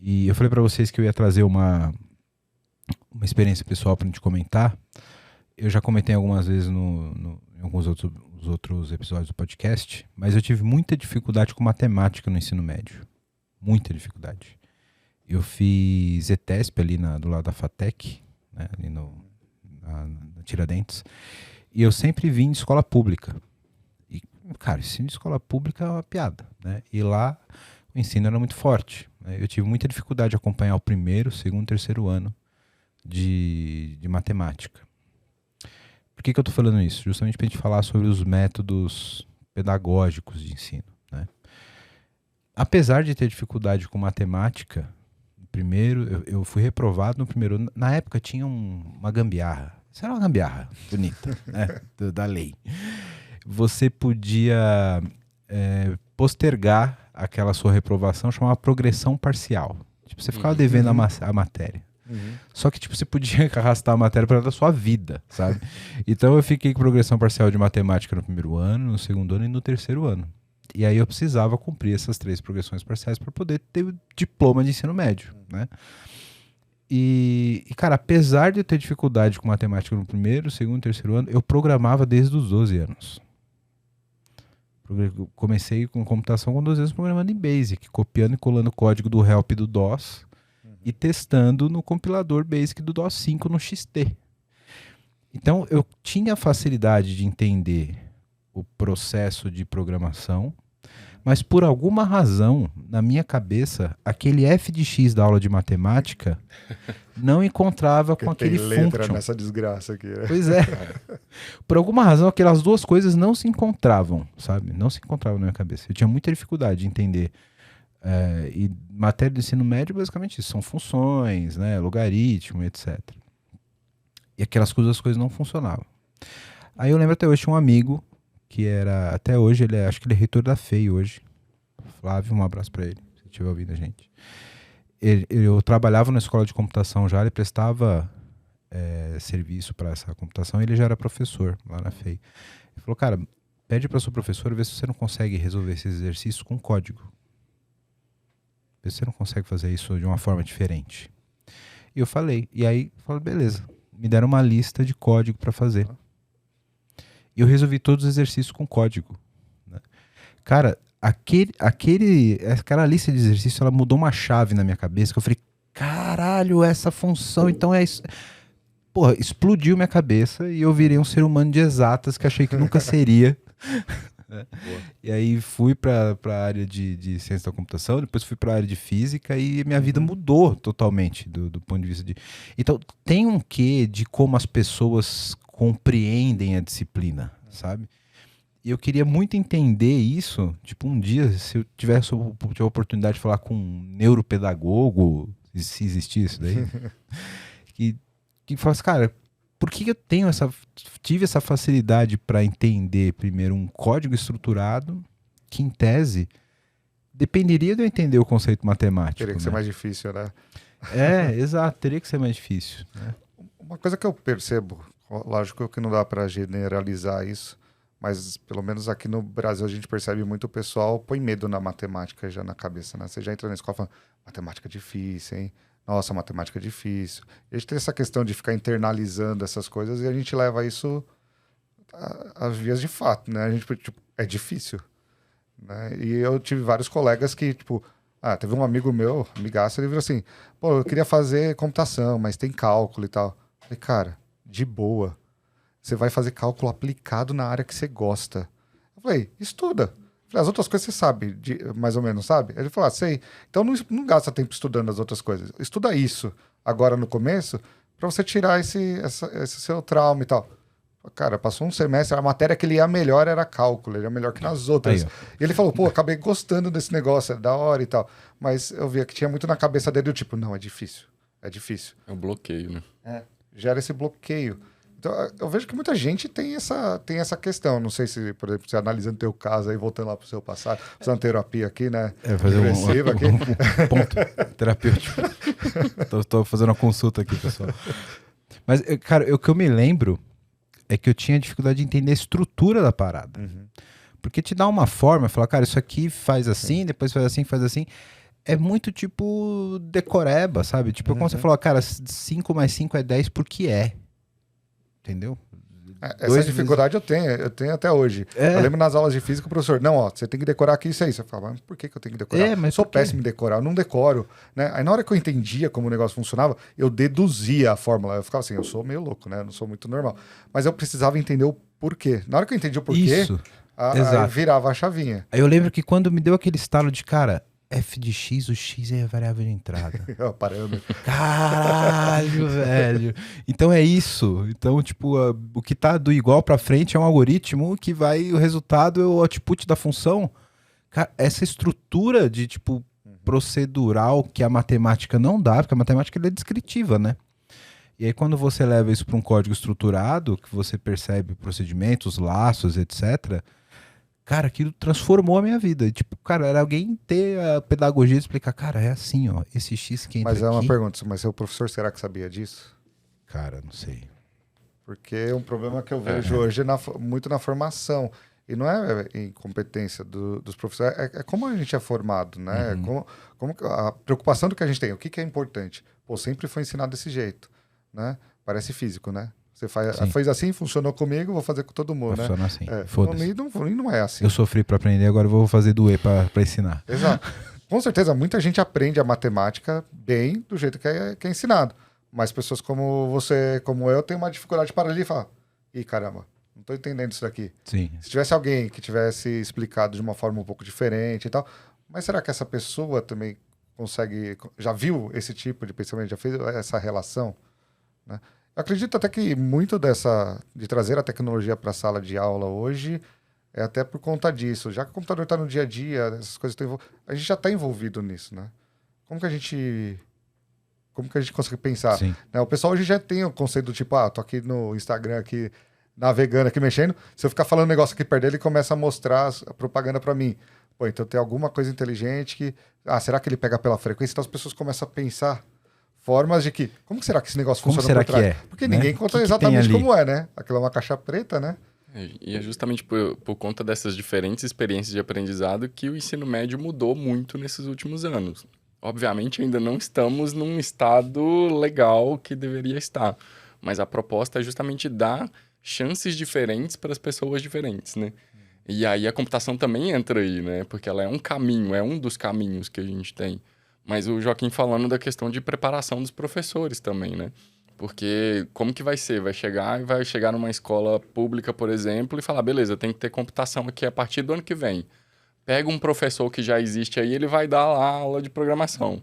E eu falei pra vocês que eu ia trazer uma experiência pessoal pra gente comentar. Eu já comentei algumas vezes em alguns outros episódios do podcast, mas eu tive muita dificuldade com matemática no ensino médio. Muita dificuldade. Eu fiz ETESP ali do lado da FATEC, né, ali na Tiradentes, e eu sempre vim de escola pública. E, cara, ensino de escola pública é uma piada, né? E lá o ensino era muito forte, né? Eu tive muita dificuldade de acompanhar o primeiro, segundo, terceiro ano de matemática. Por que eu estou falando isso? Justamente para a gente falar sobre os métodos pedagógicos de ensino, né? Apesar de ter dificuldade com matemática, primeiro, eu fui reprovado no primeiro ano. Na época tinha uma gambiarra. Isso era uma gambiarra bonita, né? Da lei. Você podia postergar aquela sua reprovação, chamava progressão parcial. Tipo, você ficava devendo a matéria. Só que tipo, você podia arrastar a matéria para da sua vida, sabe? Então eu fiquei com progressão parcial de matemática no primeiro ano, no segundo ano e no terceiro ano. E aí eu precisava cumprir essas 3 progressões parciais para poder ter o diploma de ensino médio, né? E, cara, apesar de eu ter dificuldade com matemática no primeiro, segundo e terceiro ano, eu programava desde os 12 anos. Eu comecei com computação com 12 anos programando em BASIC, copiando e colando o código do help do DOS e testando no compilador BASIC do DOS 5 no XT. Então eu tinha facilidade de entender o processo de programação, mas por alguma razão, na minha cabeça, aquele f de x da aula de matemática não encontrava com aquele function. Nessa desgraça aqui, né? Pois é. Por alguma razão, aquelas duas coisas não se encontravam, sabe? Não se encontravam na minha cabeça. Eu tinha muita dificuldade de entender. E matéria do ensino médio, basicamente, isso são funções, né? Logaritmo, etc. E aquelas coisas não funcionavam. Aí eu lembro até hoje, tinha um amigo que era, até hoje, acho que ele é reitor da FEI hoje. Flávio, um abraço pra ele, se estiver ouvindo a gente. Eu trabalhava na escola de computação já, ele prestava serviço para essa computação e ele já era professor lá na FEI. Ele falou, cara, pede pra sua professora ver se você não consegue resolver esses exercícios com código. Vê se você não consegue fazer isso de uma forma diferente. E eu falei, e aí, beleza. Me deram uma lista de código para fazer. E eu resolvi todos os exercícios com código, né? Cara, aquela lista de exercícios, ela mudou uma chave na minha cabeça, que eu falei, caralho, essa função, então é isso. Porra, explodiu minha cabeça e eu virei um ser humano de exatas que achei que nunca seria. E aí fui para a área de ciência da computação, depois fui para a área de física e minha vida mudou totalmente do ponto de vista de... Então, tem um quê de como as pessoas compreendem a disciplina, sabe? E eu queria muito entender isso, tipo, um dia, se eu tivesse a oportunidade de falar com um neuropedagogo, se existir isso daí, que falasse, cara, por que eu tive essa facilidade para entender primeiro um código estruturado que, em tese, dependeria de eu entender o conceito matemático. Teria que ser mais difícil, né? Exato, teria que ser mais difícil, né? Uma coisa que eu percebo, lógico que não dá para generalizar isso, mas pelo menos aqui no Brasil a gente percebe muito o pessoal põe medo na matemática já na cabeça, né? Você já entra na escola falando, matemática é difícil, hein? Nossa, matemática é difícil. E a gente tem essa questão de ficar internalizando essas coisas e a gente leva isso às vias de fato, né? A gente, tipo, é difícil, né? E eu tive vários colegas que, tipo, teve um amigo meu, amigaço, ele virou assim, pô, eu queria fazer computação, mas tem cálculo e tal. Eu falei, cara, de boa. Você vai fazer cálculo aplicado na área que você gosta. Eu falei, estuda. As outras coisas você sabe, mais ou menos, sabe? Ele falou, sei. Então não gasta tempo estudando as outras coisas. Estuda isso agora no começo para você tirar esse seu trauma e tal. Cara, passou um semestre, a matéria que ele ia melhor era cálculo, ele ia melhor que nas outras. E ele falou, pô, acabei gostando desse negócio, é da hora e tal. Mas eu via que tinha muito na cabeça dele, tipo, não, é difícil. É difícil. É um bloqueio, né? Gera esse bloqueio. Então, eu vejo que muita gente tem essa questão. Não sei se, por exemplo, você analisando teu caso aí, voltando lá pro seu passado, fazendo terapia aqui, né? Fazer um ponto terapêutico. Estou fazendo uma consulta aqui, pessoal. Mas, cara, o que eu me lembro é que eu tinha dificuldade de entender a estrutura da parada. Porque te dá uma forma, falar, cara, isso aqui faz assim, depois faz assim, faz assim. é muito tipo decoreba, sabe? Tipo, como você falou, cara, 5 mais 5 é 10 porque é. Entendeu? Essa dificuldade eu tenho até hoje. Eu lembro nas aulas de física, o professor, não, ó, você tem que decorar aqui isso aí. Você fala, mas por que eu tenho que decorar? Mas sou péssimo em decorar, eu não decoro. Né? Aí na hora que eu entendia como o negócio funcionava, eu deduzia a fórmula. Eu ficava assim, eu sou meio louco, né? Eu não sou muito normal. Mas eu precisava entender o porquê. Na hora que eu entendi o porquê, aí virava a chavinha. Aí eu lembro que quando me deu aquele estalo de, cara, f de x, o x é a variável de entrada. Parando. Caralho, velho. Então é isso. Então, tipo, o que tá do igual pra frente é um algoritmo que vai, o resultado é o output da função. Cara, essa estrutura de, tipo, procedural que a matemática não dá, porque a matemática ela é descritiva, né? E aí quando você leva isso para um código estruturado, que você percebe procedimentos, laços, etc., cara, aquilo transformou a minha vida. Tipo, cara, era alguém ter a pedagogia de explicar, cara, é assim, ó, esse X que entra Mas é uma aqui... pergunta, mas seu professor será que sabia disso? Cara, não sei. Porque é um problema que eu vejo hoje muito na formação. E não é incompetência dos professores, é como a gente é formado, né? Como a preocupação do que a gente tem, o que é importante. Pô, sempre foi ensinado desse jeito, né? Parece físico, né? Você fez assim, funcionou comigo, vou fazer com todo mundo, né? Funciona assim, foda-se. E não é assim. Eu sofri para aprender, agora eu vou fazer doer para ensinar. Exato. Com certeza, muita gente aprende a matemática bem do jeito que é ensinado. Mas pessoas como você, como eu, têm uma dificuldade para ali e falar, ih, caramba, não estou entendendo isso daqui. Sim. Se tivesse alguém que tivesse explicado de uma forma um pouco diferente e tal, mas será que essa pessoa também consegue, já viu esse tipo de pensamento, já fez essa relação? Né? Eu acredito até que muito de trazer a tecnologia para a sala de aula hoje é até por conta disso. Já que o computador está no dia a dia, essas coisas a gente já está envolvido nisso, né? Como que a gente consegue pensar? Né? O pessoal hoje já tem o conceito do tipo, tô aqui no Instagram, aqui navegando, aqui mexendo. Se eu ficar falando um negócio aqui perto dele, ele começa a mostrar a propaganda para mim. Pô, então tem alguma coisa inteligente que... será que ele pega pela frequência? Então as pessoas começam a pensar formas de que... Como será que esse negócio funciona por trás? Porque ninguém conta exatamente como é, né? Aquilo é uma caixa preta, né? E é justamente por conta dessas diferentes experiências de aprendizado que o ensino médio mudou muito nesses últimos anos. Obviamente, ainda não estamos num estado legal que deveria estar, mas a proposta é justamente dar chances diferentes para as pessoas diferentes, né? E aí a computação também entra aí, né? Porque ela é um caminho, é um dos caminhos que a gente tem. Mas o Joaquim falando da questão de preparação dos professores também, né? Porque como que vai ser? Vai chegar numa escola pública, por exemplo, e falar, beleza, tem que ter computação aqui a partir do ano que vem. Pega um professor que já existe aí, ele vai dar lá aula de programação.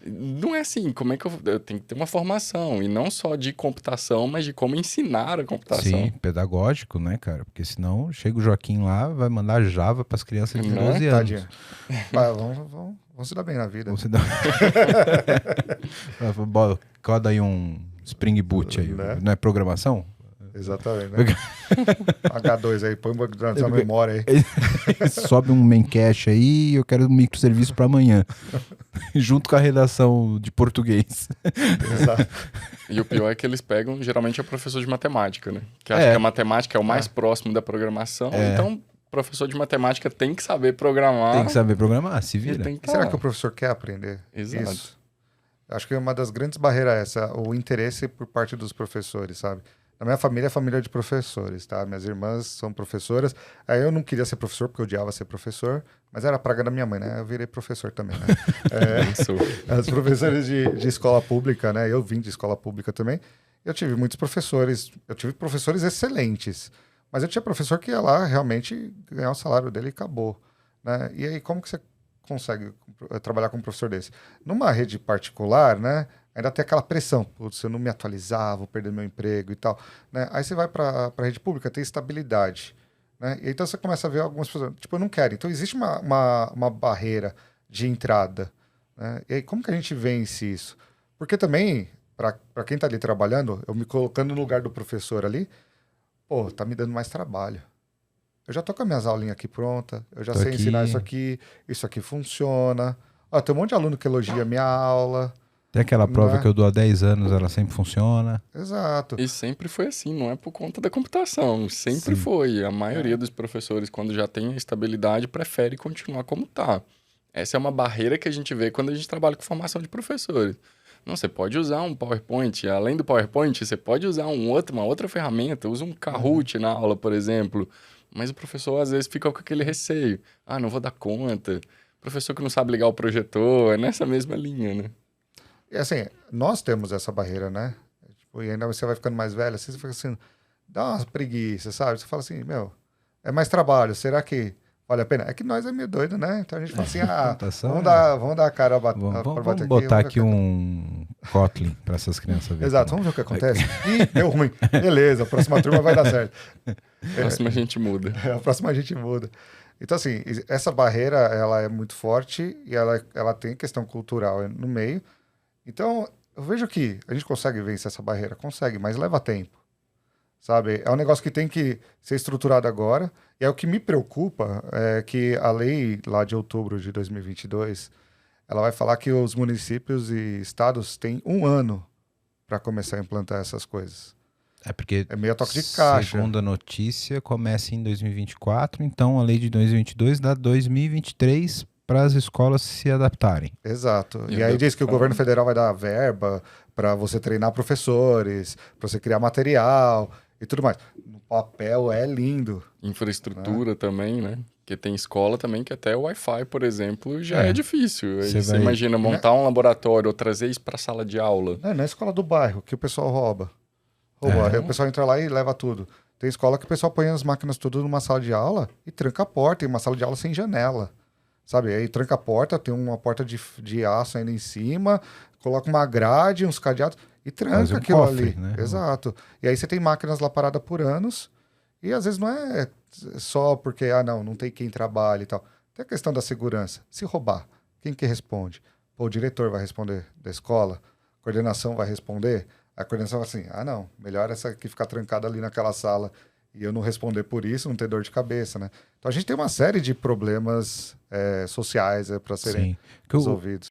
Não é assim, como é que eu tenho que ter uma formação, e não só de computação, mas de como ensinar a computação. Sim, pedagógico, né, cara? Porque senão chega o Joaquim lá, vai mandar Java para as crianças de 12 anos. Vamos se dar bem na vida. Vamos se dar... Coda aí um Spring Boot aí, né? Não é programação? Exatamente, né? H2 aí, põe uma memória aí. Sobe um main cache aí, eu quero um microserviço para amanhã. Junto com a redação de português. Exato. E o pior é que eles pegam, geralmente, é professor de matemática, né? Que acha que a matemática é o mais próximo da programação. Então, professor de matemática tem que saber programar. Tem que saber programar, se vira. Será que o professor quer aprender? Exato. Isso? Acho que uma das grandes barreiras é essa, o interesse por parte dos professores, sabe? Na minha família é família de professores, tá? Minhas irmãs são professoras. Aí eu não queria ser professor, porque eu odiava ser professor, mas era a praga da minha mãe, né? Eu virei professor também, né? As professoras de escola pública, né? Eu vim de escola pública também. Eu tive muitos professores, eu tive professores excelentes, mas eu tinha professor que ia lá realmente ganhar o salário dele e acabou, né? E aí, como que você consegue trabalhar com um professor desse? Numa rede particular, né? Ainda tem aquela pressão, se eu não me atualizar, vou perder meu emprego e tal, né? Aí você vai para a rede pública, tem estabilidade, né? E então você começa a ver algumas pessoas, tipo, eu não quero. Então existe uma barreira de entrada, né? E aí como que a gente vence isso? Porque também, para quem está ali trabalhando, eu me colocando no lugar do professor ali, pô, tá me dando mais trabalho. Eu já tô com as minhas aulinhas aqui prontas, eu já sei ensinar isso aqui funciona. Tem um monte de aluno que elogia a minha aula. Tem aquela prova que eu dou há 10 anos, ela sempre funciona. Exato. E sempre foi assim, não é por conta da computação. Sempre foi. A maioria dos professores, quando já tem a estabilidade, prefere continuar como está. Essa é uma barreira que a gente vê quando a gente trabalha com formação de professores. Não, você pode usar um PowerPoint, além do PowerPoint, você pode usar uma outra ferramenta, usa um Kahoot na aula, por exemplo. Mas o professor, às vezes, fica com aquele receio. Ah, não vou dar conta. Professor que não sabe ligar o projetor, é nessa mesma linha, né? E assim, nós temos essa barreira, né? Tipo, e ainda você vai ficando mais velho, assim, você fica assim, dá uma preguiça, sabe? Você fala assim, meu, é mais trabalho, será que vale a pena? É que nós é meio doido, né? Então a gente fala assim, vamos dar a cara a bater Vamos botar aqui um Kotlin para essas crianças verem. Exato, vamos ver o que acontece. Ih, deu ruim. Beleza, a próxima turma vai dar certo. A próxima a gente muda. A próxima a gente muda. Então, assim, essa barreira, ela é muito forte e ela tem questão cultural no meio. Então, eu vejo que a gente consegue vencer essa barreira. Consegue, mas leva tempo. Sabe? É um negócio que tem que ser estruturado agora. E é o que me preocupa é que a lei lá de outubro de 2022, ela vai falar que os municípios e estados têm 1 ano para começar a implantar essas coisas. É porque, é meio a toque de caixa. Segundo a notícia, começa em 2024, então a lei de 2022 dá 2023 para as escolas se adaptarem. Exato. E aí diz que o governo federal vai dar verba para você treinar professores, para você criar material e tudo mais. No papel é lindo. Infraestrutura também, né? Porque tem escola também que até o Wi-Fi, por exemplo, já é difícil. Aí você imagina montar um laboratório ou trazer isso para a sala de aula. Não é escola do bairro que o pessoal rouba. Aí o pessoal entra lá e leva tudo. Tem escola que o pessoal põe as máquinas tudo numa sala de aula e tranca a porta. Tem uma sala de aula sem janela. Sabe? Aí tranca a porta, tem uma porta de aço ainda em cima, coloca uma grade, uns cadeados e tranca aquilo cofre, ali. Né? Exato. E aí você tem máquinas lá paradas por anos e às vezes não é só porque, não tem quem trabalhe e tal. Tem a questão da segurança. Se roubar, quem que responde? Pô, o diretor vai responder da escola, a coordenação vai responder. A coordenação vai assim, melhor essa aqui ficar trancada ali naquela sala e eu não responder por isso, não ter dor de cabeça, né? Então a gente tem uma série de problemas sociais para serem resolvidos.